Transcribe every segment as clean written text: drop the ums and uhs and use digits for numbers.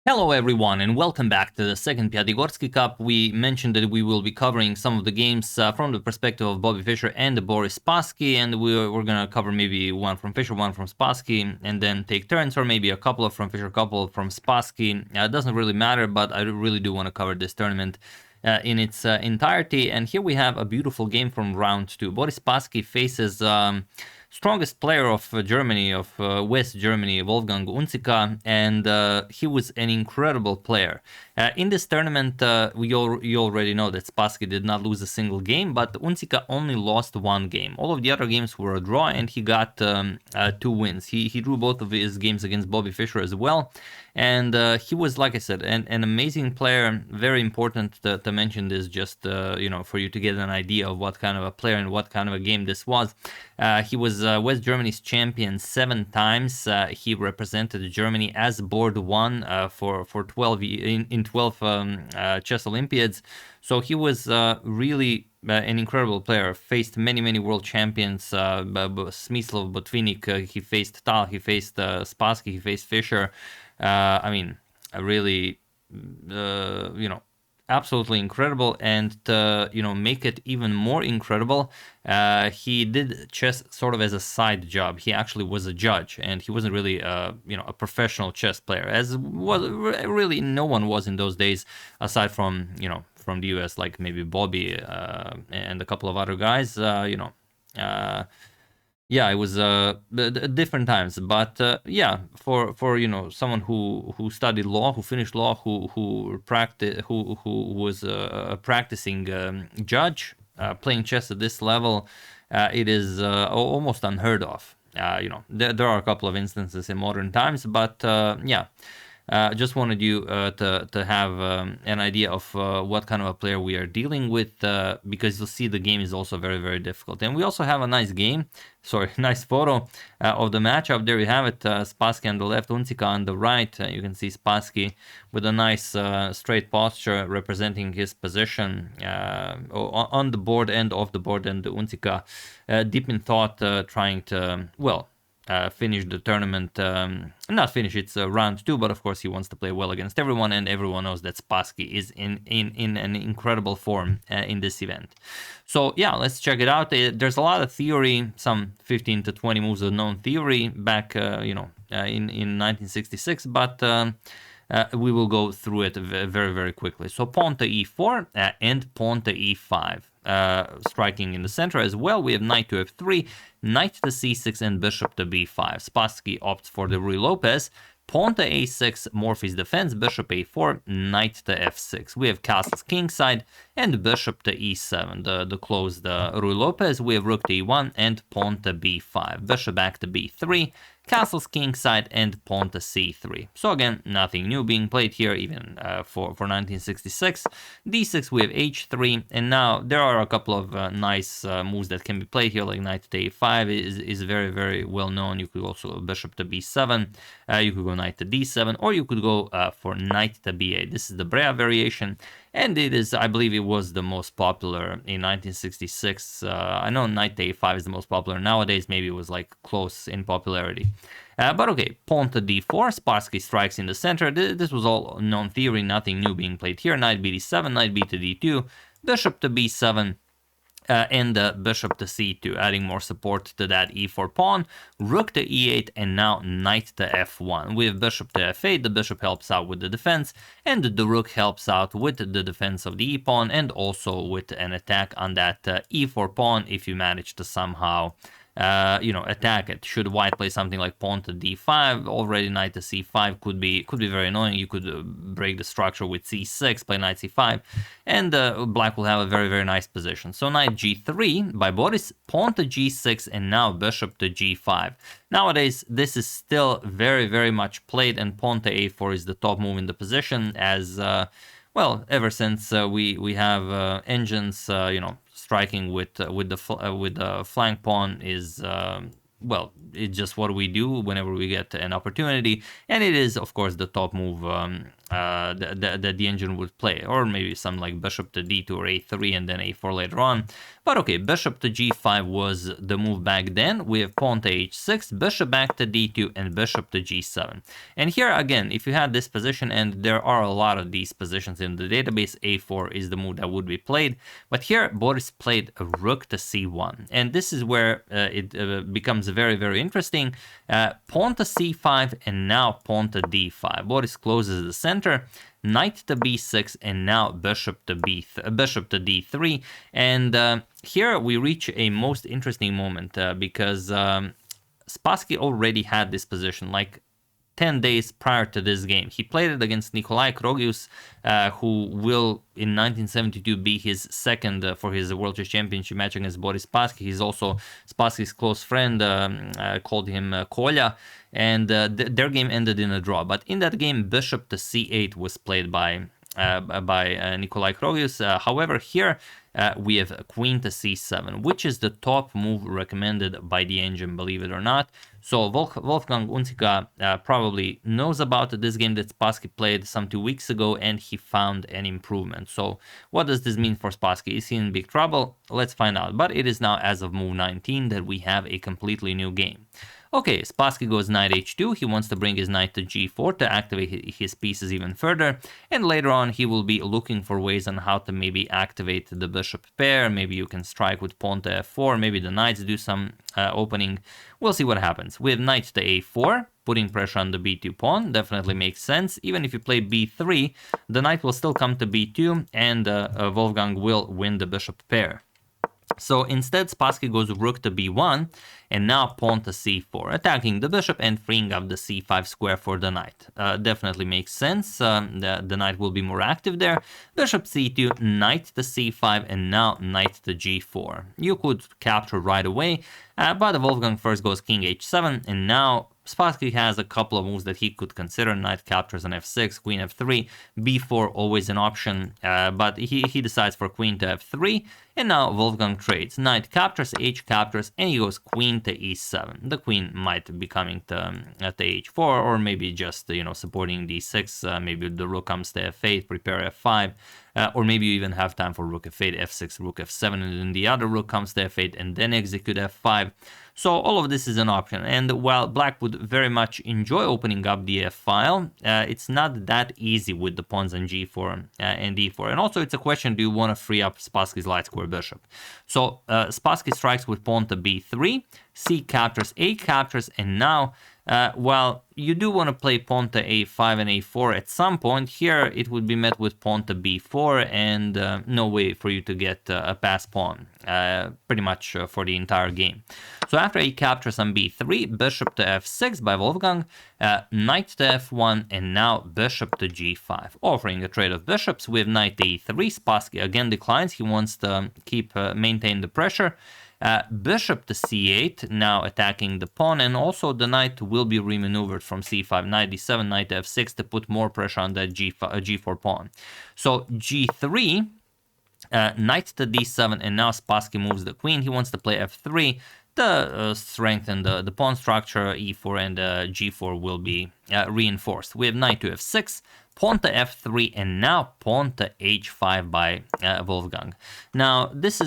Hello everyone and welcome back to the second Piatigorsky Cup. We mentioned that we will be covering some of the games from the perspective of Bobby Fischer and Boris Spassky, and we're gonna cover maybe one from Fischer, one from Spassky, and then take turns, or maybe a couple from Fischer, a couple from Spassky. It doesn't really matter, but I really do want to cover this tournament in its entirety. And here we have a beautiful game from round 2. Boris Spassky faces strongest player of Germany, of West Germany, Wolfgang Unzicker, and he was an incredible player. In this tournament, you already know that Spassky did not lose a single game, but Unzicker only lost one game. All of the other games were a draw, and he got 2 wins. He drew both of his games against Bobby Fischer as well, and he was, like I said, an amazing player. Very important to mention this, just for you to get an idea of what kind of a player and what kind of a game this was. He was West Germany's champion 7 times. He represented Germany as board 1 for 12 in 12 chess Olympiads. So he was really an incredible player. Faced many world champions: Smyslov, Botvinnik. He faced Tal. He faced Spassky. He faced Fischer. I mean, really, absolutely incredible. And to make it even more incredible, he did chess sort of as a side job. He actually was a judge, and he wasn't really a professional chess player, as was really no one was in those days, aside from from the US, like maybe Bobby and a couple of other guys. Yeah, it was different times, but yeah, for someone who studied law, who finished law, who was a practicing judge, playing chess at this level, it is almost unheard of. There are a couple of instances in modern times, but yeah. Just wanted you to have an idea of what kind of a player we are dealing with, because you'll see the game is also very difficult. And we also have a nice nice photo of the matchup. There you have it, Spassky on the left, Unzicker on the right. You can see Spassky with a nice straight posture representing his position on the board and off the board, and Unzicker deep in thought, trying to, well, finish the tournament, not finish, it's round 2, but of course he wants to play well against everyone, and everyone knows that Spassky is in an incredible form in this event. So yeah, let's check it out. There's a lot of theory, some 15 to 20 moves of known theory back in 1966, but we will go through it very quickly. So pawn to e4 and pawn to e5. Striking in the center as well, we have knight to f3, knight to c6, and bishop to b5. Spassky opts for the Ruy Lopez. Pawn to a6, Morphy's defense, bishop a4, knight to f6. We have castles kingside and bishop to e7, the closed Ruy Lopez. We have rook to e1 and pawn to b5, bishop back to b3, castles kingside, and pawn to c3. So again, nothing new being played here, even for 1966. d6, we have h3, and now there are a couple of nice moves that can be played here, like knight to a5 is very well known. You could also go bishop to b7, you could go knight to d7, or you could go for knight to b8. This is the Breyer variation, and it is, I believe it was the most popular in 1966. I know knight to a5 is the most popular. Nowadays, maybe it was like close in popularity. But okay, pawn to d4, Spassky strikes in the center. This was all known theory, nothing new being played here. Knight b7, knight b to d2, bishop to b7, and bishop to c2, adding more support to that e4 pawn, rook to e8, and now knight to f1. We have bishop to f8, the bishop helps out with the defense, and the rook helps out with the defense of the e-pawn, and also with an attack on that e4 pawn if you manage to somehow attack it. Should white play something like pawn to d5, already knight to c5 could be very annoying. You could break the structure with c6, play knight c5, and black will have a very nice position. So knight g3 by Boris, pawn to g6, and now bishop to g5. Nowadays, this is still very much played, and pawn to a4 is the top move in the position, as well, ever since we have engines, striking with the flank pawn is well, it's just what we do whenever we get an opportunity, and it is of course the top move that the engine would play, or maybe some like bishop to d2 or a3 and then a4 later on. But okay, bishop to g5 was the move back then. We have pawn to h6, bishop back to d2, and bishop to g7. And here again, if you had this position, and there are a lot of these positions in the database, a4 is the move that would be played. But here Boris played a rook to c1, and this is where it becomes very, very interesting. Pawn to c5 and now pawn to d5. Boris closes the center. Knight to b6 and now bishop to d3. And here we reach a most interesting moment because Spassky already had this position like 10 days prior to this game. He played it against Nikolai Krogius, who will in 1972 be his second for his World Chess Championship match against Boris Spassky. He's also Spassky's close friend, called him Kolya, and their game ended in a draw. But in that game, bishop to c8 was played by Nikolai Krogius. However, here we have queen to c7, which is the top move recommended by the engine, believe it or not. So Wolfgang Unzicker probably knows about this game that Spassky played some 2 weeks ago, and he found an improvement. So what does this mean for Spassky? Is he in big trouble? Let's find out. But it is now, as of move 19, that we have a completely new game. Okay, Spassky goes knight h2. He wants to bring his knight to g4 to activate his pieces even further. And later on, he will be looking for ways on how to maybe activate the bishop pair. Maybe you can strike with pawn to f4. Maybe the knights do some opening. We'll see what happens. We have knight to a4, putting pressure on the b2 pawn. Definitely makes sense. Even if you play b3, the knight will still come to b2, and Wolfgang will win the bishop pair. So instead, Spassky goes rook to b1, and now pawn to c4, attacking the bishop and freeing up the c5 square for the knight. Definitely makes sense. The knight will be more active there. Bishop c2, knight to c5, and now knight to g4. You could capture right away, but Wolfgang first goes king h7, and now Spassky has a couple of moves that he could consider. Knight captures on f6, queen f3, b4 always an option, but he decides for queen to f3, and now Wolfgang trades. Knight captures, h captures, and he goes queen to e7. The queen might be coming to h4, or maybe just supporting d6. Maybe the rook comes to f8, prepare f5, or maybe you even have time for rook f8, f6, rook f7, and then the other rook comes to f8, and then execute f5. So all of this is an option, and while Black would very much enjoy opening up the f-file, it's not that easy with the pawns on g4 and d4. And also it's a question, do you want to free up Spassky's light square bishop? So Spassky strikes with pawn to b3, c captures, a captures, and now while you do want to play pawn to a5 and a4 at some point, here it would be met with pawn to b4 and no way for you to get a pass pawn pretty much for the entire game. So after a captures on b3, bishop to f6 by Wolfgang, knight to f1, and now bishop to g5. Offering a trade of bishops with knight to e3, Spassky again declines. He wants to maintain the pressure. Bishop to c8, now attacking the pawn, and also the knight will be remaneuvered from c5, knight d7, knight to f6 to put more pressure on that g4 pawn. So g3, knight to d7, and now Spassky moves the queen. He wants to play f3 to strengthen the pawn structure. e4 and g4 will be reinforced. We have knight to f6, pawn to f3, and now pawn to h5 by Wolfgang. Now this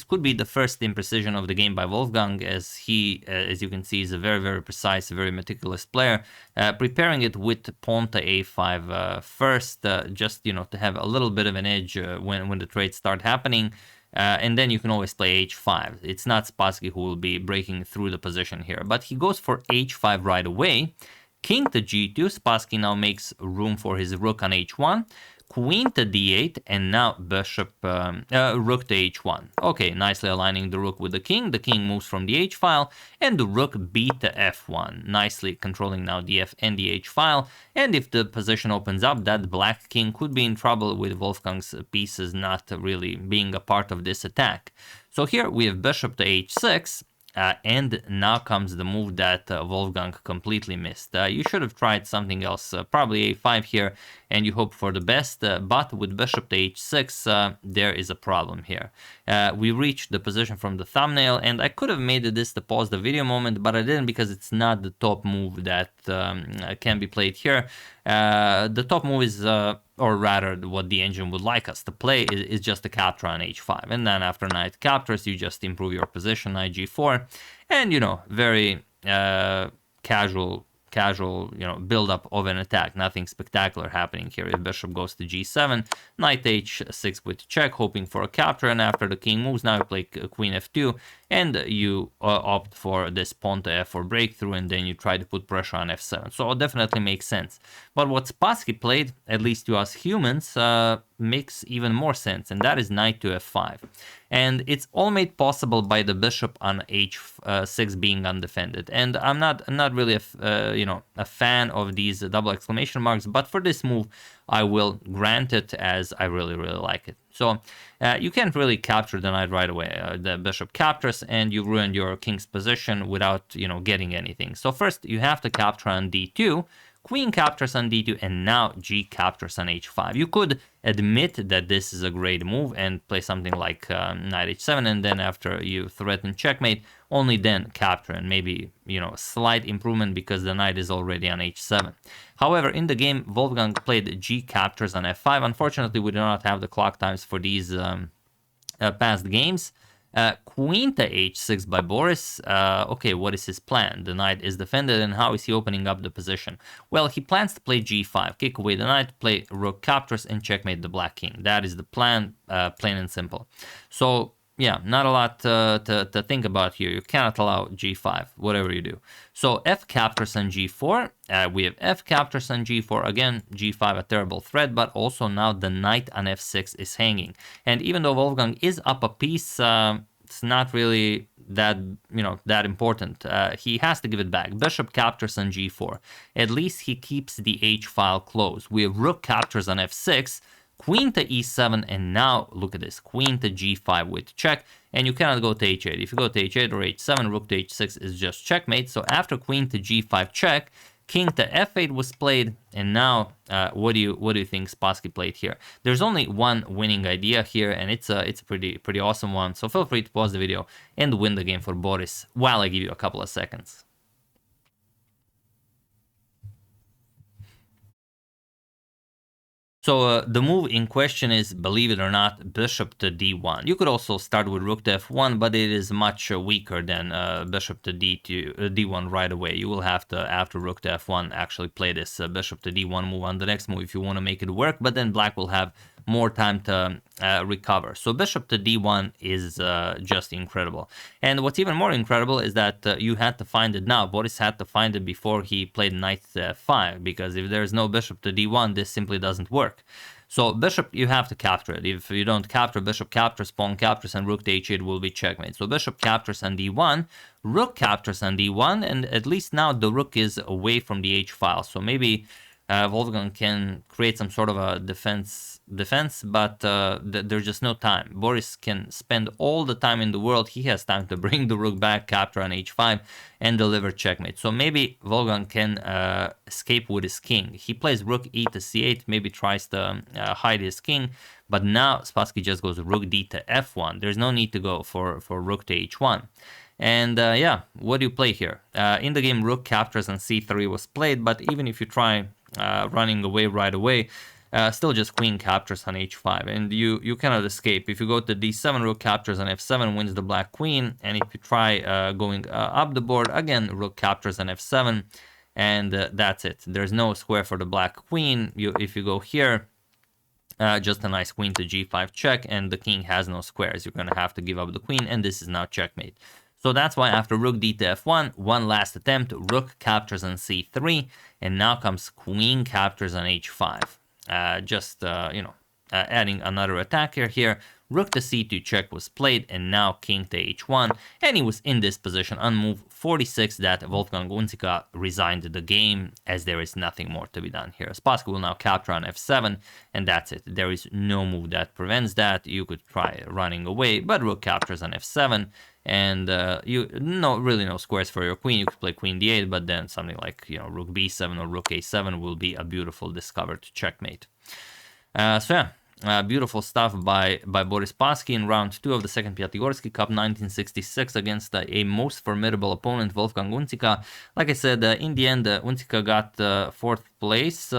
could be the first imprecision of the game by Wolfgang, as he, as you can see, is a very, very precise, very meticulous player, preparing it with pawn to a5 first, just to have a little bit of an edge when the trades start happening. And then you can always play h5. It's not Spassky who will be breaking through the position here, but he goes for h5 right away. King to g2, Spassky now makes room for his rook on h1, queen to d8, and now bishop, rook to h1. Okay, nicely aligning the rook with the king. The king moves from the h file, and the rook b to f1, nicely controlling now the f and the h file. And if the position opens up, that black king could be in trouble with Wolfgang's pieces not really being a part of this attack. So here we have bishop to h6, And now comes the move that Wolfgang completely missed. You should have tried something else, probably a5 here, and you hope for the best, but with bishop to h6, there is a problem here. We reached the position from the thumbnail, and I could have made this to pause the video moment, but I didn't because it's not the top move that can be played here. The top move is, or rather what the engine would like us to play, is just a capture on h5. And then after knight captures, you just improve your position, knight g4. And, you know, very casual, you know, build up of an attack. Nothing spectacular happening here. If bishop goes to g7, knight h6 with check, hoping for a capture. And after the king moves, now you play queen f2, and you opt for this pawn to f4 breakthrough, and then you try to put pressure on f7. So it definitely makes sense. But what Spassky played, at least to us humans, makes even more sense, and that is knight to f5. And it's all made possible by the bishop on h6 being undefended. And I'm not really a fan of these double exclamation marks, but for this move, I will grant it, as I really like it. So you can't really capture the knight right away. The bishop captures, and you ruin your king's position without, you know, getting anything. So first you have to capture on d2. Queen captures on d2, and now g captures on h5. You could admit that this is a great move and play something like knight h7, and then after you threaten checkmate, only then capture, and maybe, you know, a slight improvement because the knight is already on h7. However, in the game, Wolfgang played g captures on f5. Unfortunately, we do not have the clock times for these past games. Queen to h6 by Boris. Okay, what is his plan? The knight is defended, and how is he opening up the position? Well, he plans to play g5, kick away the knight, play rook captures, and checkmate the black king. That is the plan, plain and simple. So yeah, not a lot to think about here. You cannot allow g5, whatever you do. So f captures on g4. We have f captures on g4. Again, g5 a terrible threat, but also now the knight on f6 is hanging. And even though Wolfgang is up a piece, it's not really that, you know, that important. He has to give it back. Bishop captures on g4. At least he keeps the h file closed. We have rook captures on f6. Queen to e7, and now look at this, queen to g5 with check, and you cannot go to h8. If you go to h8 or h7, rook to h6 is just checkmate. So after queen to g5 check, king to f8 was played, and now what do you think Spassky played here? There's only one winning idea here, and it's a pretty awesome one. So feel free to pause the video and win the game for Boris while I give you a couple of seconds. So the move in question is, believe it or not, bishop to d1. You could also start with rook to f1, but it is much weaker than bishop to d1 right away. You will have to, after rook to f1, actually play this bishop to d1 move on the next move if you want to make it work, but then black will have more time to recover. So bishop to d1 is just incredible. And what's even more incredible is that you had to find it now. Boris had to find it before he played knight to f5, because if there's no bishop to d1, this simply doesn't work. So bishop, you have to capture it. If you don't capture, bishop captures, pawn captures, and rook to h8 will be checkmate. So bishop captures on d1, rook captures on d1, and at least now the rook is away from the h file. So maybe Wolfgang can create some sort of a defense, but there's just no time. Boris can spend all the time in the world. He has time to bring the rook back, capture on h5, and deliver checkmate. So maybe Wolfgang can escape with his king. He plays rook e to c8, maybe tries to hide his king, but now Spassky just goes rook d to f1. There's no need to go for rook to h1. And yeah, what do you play here? In the game, rook captures on c3 was played, but even if you try running away right away, still just queen captures on h5, and you cannot escape. If you go to d7, rook captures on f7, wins the black queen, and if you try going up the board, again, rook captures on f7, and that's it. There's no square for the black queen. If you go here, just a nice queen to g5 check, and the king has no squares. You're going to have to give up the queen, and this is now checkmate. So that's why after rook d to f1, one last attempt, rook captures on c3, and now comes queen captures on h5. Adding another attacker here. Rook to c2 check was played, and now king to h1, and he was in this position on move 46 that Wolfgang Unzicker resigned the game, as there is nothing more to be done here. Spassky will now capture on f7, and that's it. There is no move that prevents that. You could try running away, but rook captures on f7, and you really no squares for your queen. You could play queen d8, but then something like rook b7 or rook a7 will be a beautiful discovered checkmate. So yeah, beautiful stuff by Boris Spassky in round 2 of the second Piatigorsky Cup 1966 against a most formidable opponent, Wolfgang Unzicker. Like I said, in the end, Unzicker got 4th place.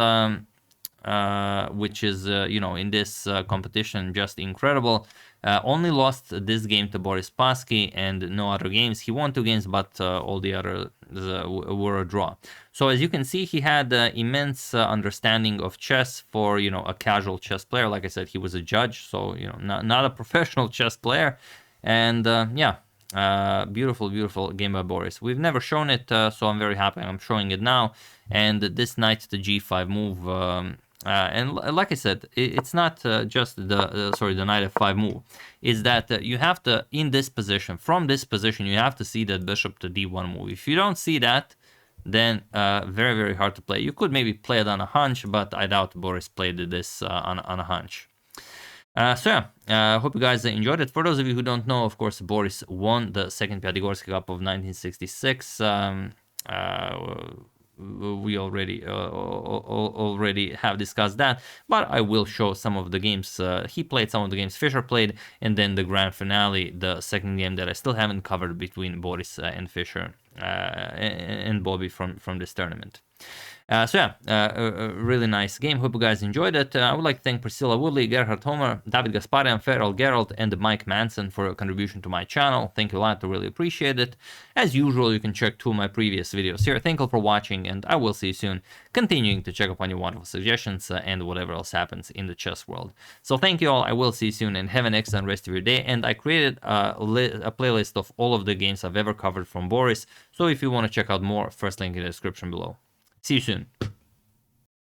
Which is, in this competition, just incredible. Only lost this game to Boris Spassky and no other games. He won 2 games, but all the others were a draw. So as you can see, he had immense understanding of chess for, a casual chess player. Like I said, he was a judge, so, not a professional chess player. And yeah, beautiful, beautiful game by Boris. We've never shown it, so I'm very happy I'm showing it now. And this knight to g5 move... and like I said, it's not just the knight f5 move. Is that you have to, in this position, from this position, you have to see that bishop to d1 move. If you don't see that, then very, very hard to play. You could maybe play it on a hunch, but I doubt Boris played this on a hunch. So yeah, hope you guys enjoyed it. For those of you who don't know, of course, Boris won the second Piatigorsky Cup of 1966. We already have discussed that, but I will show some of the games he played, some of the games Fischer played, and then the grand finale, the second game that I still haven't covered between Boris and Fischer and Bobby from this tournament. So yeah, a really nice game. Hope you guys enjoyed it. I would like to thank Priscilla Woodley, Gerhard Homer, David Gasparian, Feral Gerald, and Mike Manson for a contribution to my channel. Thank you a lot, I really appreciate it. As usual, you can check 2 of my previous videos here. Thank you for watching, and I will see you soon, continuing to check up on your wonderful suggestions and whatever else happens in the chess world. So thank you all, I will see you soon, and have an excellent rest of your day. And I created a playlist of all of the games I've ever covered from Boris, so if you want to check out more, first link in the description below. See you soon.